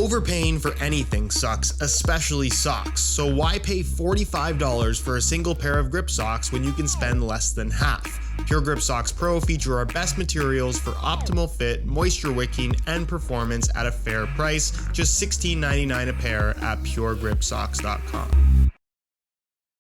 Overpaying for anything sucks, especially socks, so why pay $45 for a single pair of grip socks when you can spend less than half? Pure Grip Socks Pro feature our best materials for optimal fit, moisture wicking, and performance at a fair price, just $16.99 a pair at puregripsocks.com.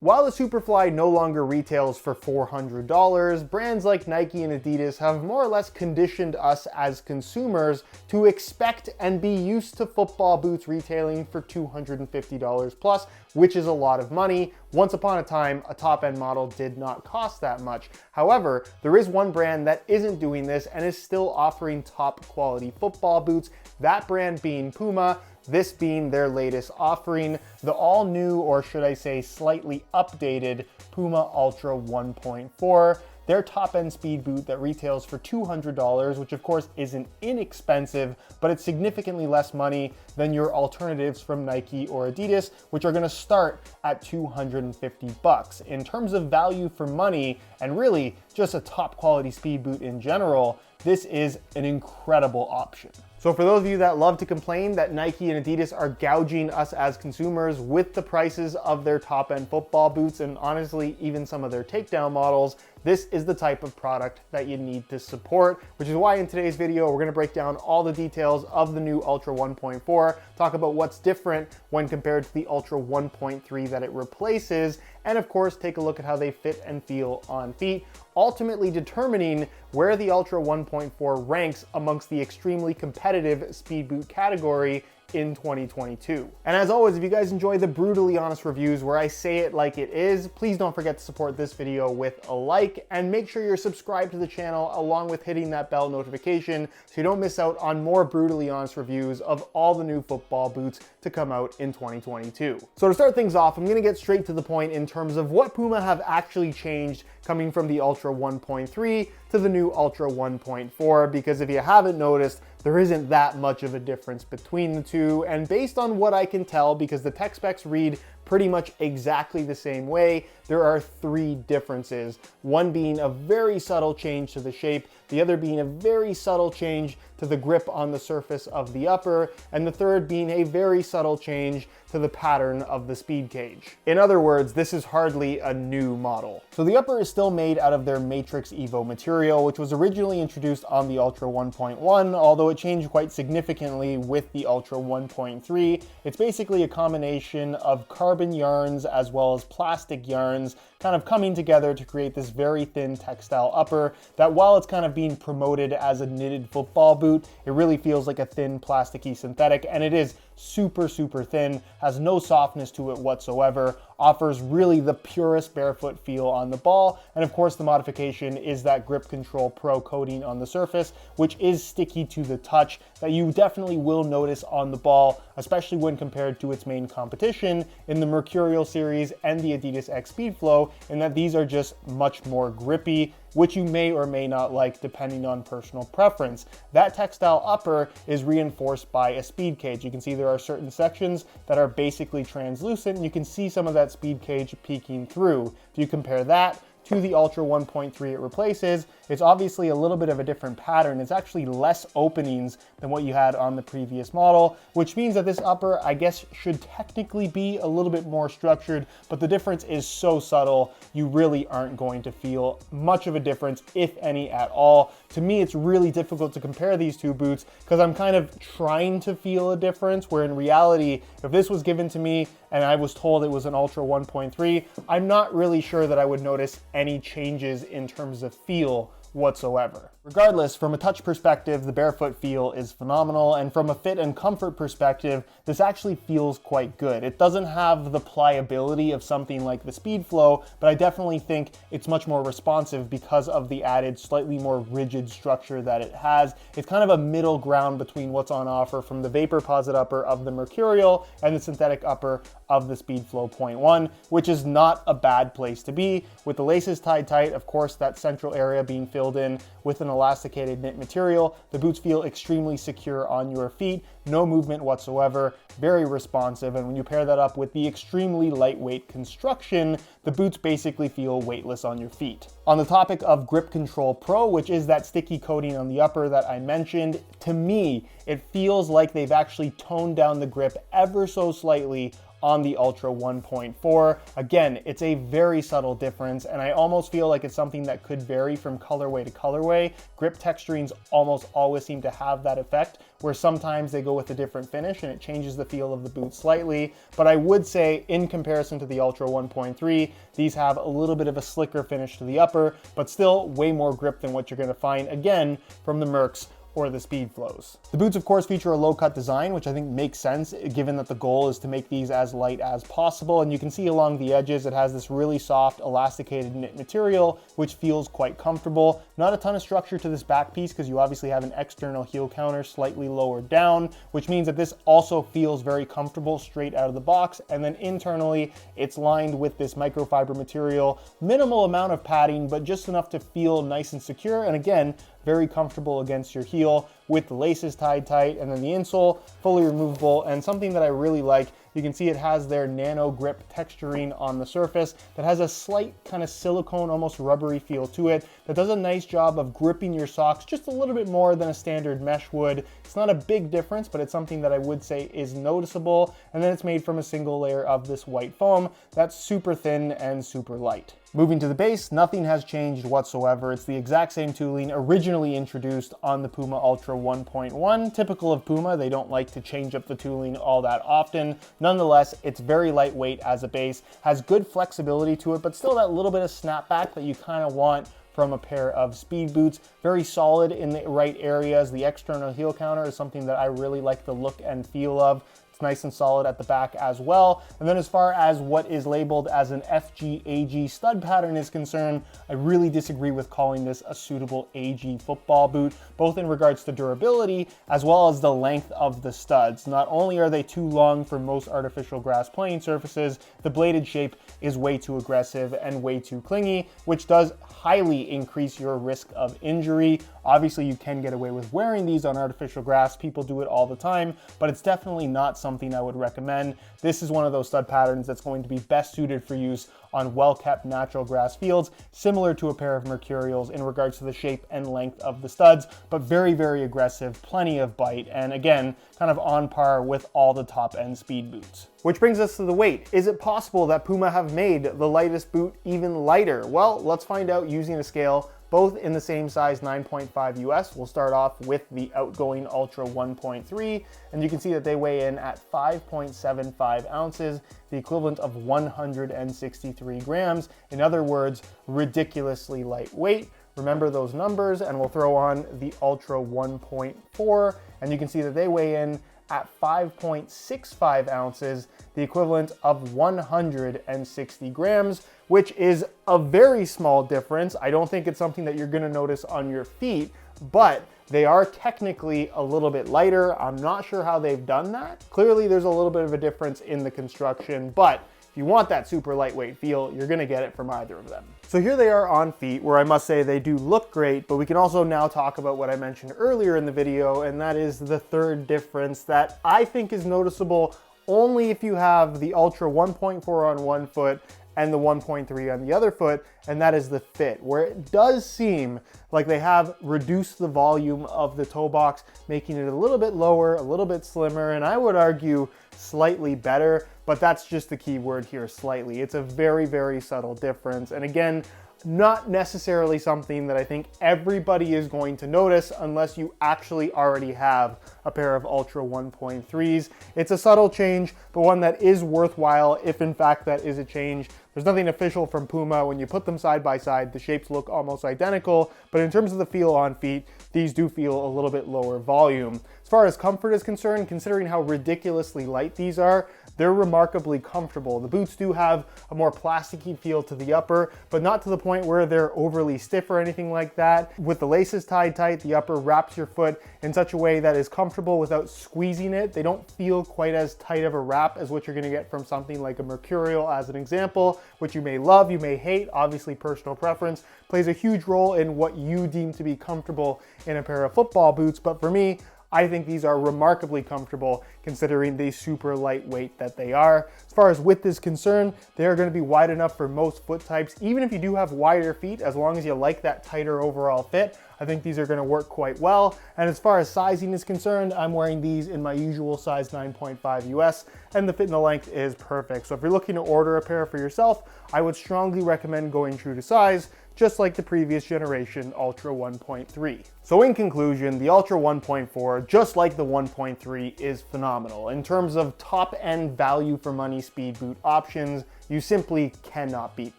While the Superfly no longer retails for $400, brands like Nike and Adidas have more or less conditioned us as consumers to expect and be used to football boots retailing for $250 plus, which is a lot of money. Once upon a time, a top-end model did not cost that much. However, there is one brand that isn't doing this and is still offering top quality football boots, that brand being Puma. This being their latest offering, the all new, or should I say slightly updated, Puma Ultra 1.4. Their top-end speed boot that retails for $200, which of course isn't inexpensive, but it's significantly less money than your alternatives from Nike or Adidas, which are gonna start at $250. In terms of value for money, and really just a top quality speed boot in general, this is an incredible option. So for those of you that love to complain that Nike and Adidas are gouging us as consumers with the prices of their top-end football boots, and honestly, even some of their takedown models, this is the type of product that you need to support, which is why in today's video, we're gonna break down all the details of the new Ultra 1.4, talk about what's different when compared to the Ultra 1.3 that it replaces, and of course, take a look at how they fit and feel on feet, ultimately determining where the Ultra 1.4 ranks amongst the extremely competitive speed boot category in 2022. And as always, if you guys enjoy the brutally honest reviews where I say it like it is, please don't forget to support this video with a like, and make sure you're subscribed to the channel along with hitting that bell notification so you don't miss out on more brutally honest reviews of all the new football boots to come out in 2022. So to start things off, I'm gonna get straight to the point in terms of what Puma have actually changed coming from the Ultra 1.3 to the new Ultra 1.4, because if you haven't noticed, there isn't that much of a difference between the two, and based on what I can tell, because the tech specs read pretty much exactly the same way, there are three differences. One being a very subtle change to the shape, the other being a very subtle change to the grip on the surface of the upper, and the third being a very subtle change to the pattern of the speed cage. In other words, this is hardly a new model. So the upper is still made out of their Matrix Evo material, which was originally introduced on the Ultra 1.1, although it changed quite significantly with the Ultra 1.3. It's basically a combination of carbon yarns as well as plastic yarns kind of coming together to create this very thin textile upper that, while it's kind of being promoted as a knitted football boot, it really feels like a thin plasticky synthetic, and it is super thin, has no softness to it whatsoever, offers really the purest barefoot feel on the ball, and of course the modification is that Grip Control Pro coating on the surface, which is sticky to the touch that you definitely will notice on the ball, especially when compared to its main competition in the Mercurial series and the Adidas X Speedflow, in that these are just much more grippy, which you may or may not like depending on personal preference. That textile upper is reinforced by a speed cage. You can see there are certain sections that are basically translucent, and you can see some of that speed cage peeking through. If you compare that to the Ultra 1.3 it replaces, it's obviously a little bit of a different pattern. It's actually less openings than what you had on the previous model, which means that this upper, I guess, should technically be a little bit more structured, but the difference is so subtle, you really aren't going to feel much of a difference, if any at all. To me, it's really difficult to compare these two boots because I'm kind of trying to feel a difference, where in reality, if this was given to me and I was told it was an Ultra 1.3, I'm not really sure that I would notice any changes in terms of feel whatsoever. Regardless, from a touch perspective, the barefoot feel is phenomenal, and from a fit and comfort perspective, this actually feels quite good. It doesn't have the pliability of something like the Speedflow, but I definitely think it's much more responsive because of the added, slightly more rigid structure that it has. It's kind of a middle ground between what's on offer from the Vaporposit upper of the Mercurial and the synthetic upper of the Speedflow 0.1, which is not a bad place to be. With the laces tied tight, of course, that central area being filled in with an elasticated knit material. The boots feel extremely secure on your feet, no movement whatsoever, very responsive, and when you pair that up with the extremely lightweight construction, the boots basically feel weightless on your feet. On the topic of Grip Control Pro, which is that sticky coating on the upper that I mentioned, to me, it feels like they've actually toned down the grip ever so slightly on the Ultra 1.4. Again, it's a very subtle difference, and I almost feel like it's something that could vary from colorway to colorway. Grip texturings almost always seem to have that effect, where sometimes they go with a different finish and it changes the feel of the boot slightly. But I would say, in comparison to the Ultra 1.3, these have a little bit of a slicker finish to the upper, but still way more grip than what you're going to find, again, from the Mercs or the Speed Flows. The boots, of course, feature a low-cut design, which I think makes sense given that the goal is to make these as light as possible. And you can see along the edges, it has this really soft, elasticated knit material, which feels quite comfortable. Not a ton of structure to this back piece because you obviously have an external heel counter slightly lower down, which means that this also feels very comfortable straight out of the box. And then internally, it's lined with this microfiber material, minimal amount of padding, but just enough to feel nice and secure. And again, very comfortable against your heel with the laces tied tight, and then the insole fully removable. And something that I really like, you can see it has their nano grip texturing on the surface that has a slight kind of silicone, almost rubbery feel to it that does a nice job of gripping your socks just a little bit more than a standard mesh would. It's not a big difference, but it's something that I would say is noticeable. And then it's made from a single layer of this white foam that's super thin and super light. Moving to the base, nothing has changed whatsoever. It's the exact same tooling originally introduced on the Puma Ultra 1.1. Typical of Puma, they don't like to change up the tooling all that often. Nonetheless, it's very lightweight as a base, has good flexibility to it, but still that little bit of snapback that you kind of want from a pair of speed boots. Very solid in the right areas. The external heel counter is something that I really like the look and feel of. It's nice and solid at the back as well. And then as far as what is labeled as an FG-AG stud pattern is concerned, I really disagree with calling this a suitable AG football boot, both in regards to durability as well as the length of the studs. Not only are they too long for most artificial grass playing surfaces, the bladed shape is way too aggressive and way too clingy, which does highly increase your risk of injury. Obviously, you can get away with wearing these on artificial grass. People do it all the time, but it's definitely not something I would recommend. This is one of those stud patterns that's going to be best suited for use on well-kept natural grass fields, similar to a pair of Mercurials in regards to the shape and length of the studs, but very, very aggressive, plenty of bite, and again, kind of on par with all the top-end speed boots. Which brings us to the weight. Is it possible that Puma have made the lightest boot even lighter? Well, let's find out using a scale, both in the same size 9.5 US. We'll start off with the outgoing Ultra 1.3, and you can see that they weigh in at 5.75 ounces, the equivalent of 163 grams. In other words, ridiculously lightweight. Remember those numbers, and we'll throw on the Ultra 1.4, and you can see that they weigh in at 5.65 ounces, the equivalent of 160 grams, which is a very small difference. I don't think it's something that you're gonna notice on your feet, but they are technically a little bit lighter. I'm not sure how they've done that. Clearly there's a little bit of a difference in the construction, but if you want that super lightweight feel, you're gonna get it from either of them. So here they are on feet, where I must say they do look great, but we can also now talk about what I mentioned earlier in the video, and that is the third difference that I think is noticeable only if you have the Ultra 1.4 on one foot and the 1.3 on the other foot, and that is the fit, where it does seem like they have reduced the volume of the toe box, making it a little bit lower, a little bit slimmer, and I would argue slightly better, but that's just the key word here, slightly. It's a very, very subtle difference, and again, not necessarily something that I think everybody is going to notice unless you actually already have a pair of Ultra 1.3s. It's a subtle change, but one that is worthwhile if in fact that is a change. There's nothing official from Puma. When you put them side by side, the shapes look almost identical, but in terms of the feel on feet, these do feel a little bit lower volume. As far as comfort is concerned, considering how ridiculously light these are, they're remarkably comfortable. The boots do have a more plasticky feel to the upper, but not to the point where they're overly stiff or anything like that. With the laces tied tight, the upper wraps your foot in such a way that is comfortable comfortable without squeezing it. They don't feel quite as tight of a wrap as what you're gonna get from something like a Mercurial as an example, which you may love, you may hate. Obviously, personal preference plays a huge role in what you deem to be comfortable in a pair of football boots, but for me, I think these are remarkably comfortable considering the super lightweight that they are. As far as width is concerned, they are going to be wide enough for most foot types. Even if you do have wider feet, as long as you like that tighter overall fit, I think these are going to work quite well. And as far as sizing is concerned, I'm wearing these in my usual size 9.5 US, and the fit and the length is perfect. So if you're looking to order a pair for yourself, I would strongly recommend going true to size, just like the previous generation Ultra 1.3. So in conclusion, the Ultra 1.4, just like the 1.3, is phenomenal. In terms of top-end value for money speed boot options, you simply cannot beat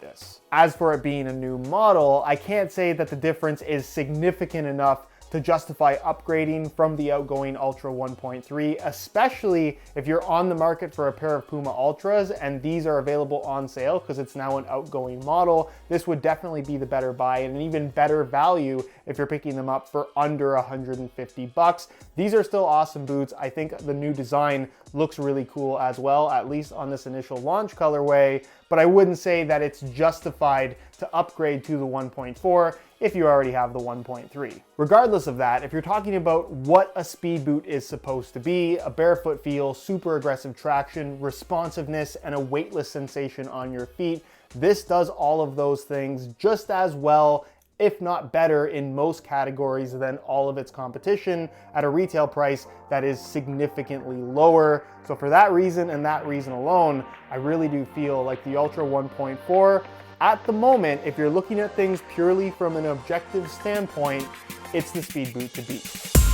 this. As for it being a new model, I can't say that the difference is significant enough to justify upgrading from the outgoing Ultra 1.3, especially if you're on the market for a pair of Puma Ultras and these are available on sale because it's now an outgoing model. This would definitely be the better buy and an even better value if you're picking them up for under 150 bucks. These are still awesome boots. I think the new design looks really cool as well, at least on this initial launch colorway, but I wouldn't say that it's justified to upgrade to the 1.4 if you already have the 1.3. Regardless of that, if you're talking about what a speed boot is supposed to be, a barefoot feel, super aggressive traction, responsiveness, and a weightless sensation on your feet, this does all of those things just as well, if not better, in most categories than all of its competition at a retail price that is significantly lower. So for that reason and that reason alone, I really do feel like the Ultra 1.4, at the moment, if you're looking at things purely from an objective standpoint, it's the speed boot to beat.